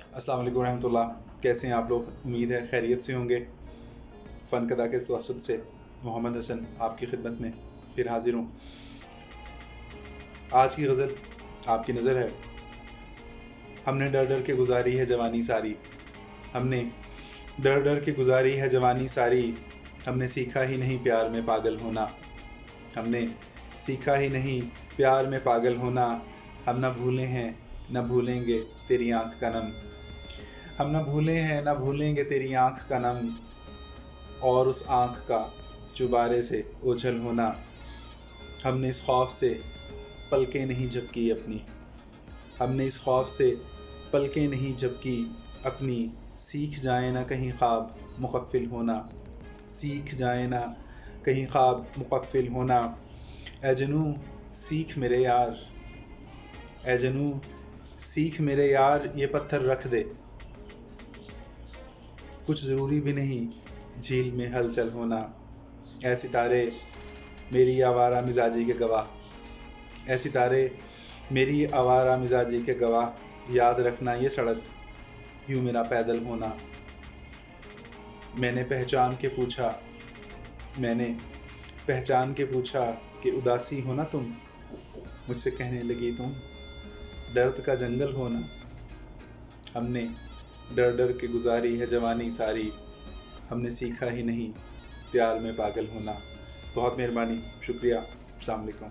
अस्सलाम वालेकुम रहमतुल्लाह। कैसे हैं आप लोग? उम्मीद है खैरियत से होंगे। फ़न कदा के तवस्सुत से मोहम्मद हसन आपकी खिदमत में फिर हाजिर हूँ। आज की गज़ल आपकी नज़र है। हमने डर डर के गुजारी है जवानी सारी, हमने डर डर के गुजारी है जवानी सारी, हमने सीखा ही नहीं प्यार में पागल होना, हमने सीखा ही नहीं प्यार में पागल होना। हम न भूले हैं न भूलेंगे तेरी आँख का नम, हम न भूले हैं न भूलेंगे तेरी आँख का नम, और उस आँख का चुबारे से ओझल होना। हमने इस खौफ से पलकें नहीं झपकी अपनी, हमने इस खौफ से पलकें नहीं झपकी अपनी, सीख जाए ना कहीं ख्वाब मुकफ़िल होना, सीख जाए ना कहीं ख्वाब मुकफ़िल होना। ए जनू सीख मेरे यार, ए जनू सीख मेरे यार ये पत्थर रख दे, कुछ ज़रूरी भी नहीं झील में हलचल होना। ऐ सितारे मेरी आवारा मिजाजी के गवाह, ऐ सितारे मेरी आवारा मिजाजी के गवाह, याद रखना ये सड़क यूँ मेरा पैदल होना। मैंने पहचान के पूछा, मैंने पहचान के पूछा कि उदासी हो ना तुम, मुझसे कहने लगी तुम दर्द का जंगल होना। हमने डर डर के गुजारी है जवानी सारी, हमने सीखा ही नहीं प्यार में पागल होना। बहुत मेहरबानी, शुक्रिया, अस्सलाम वालेकुम।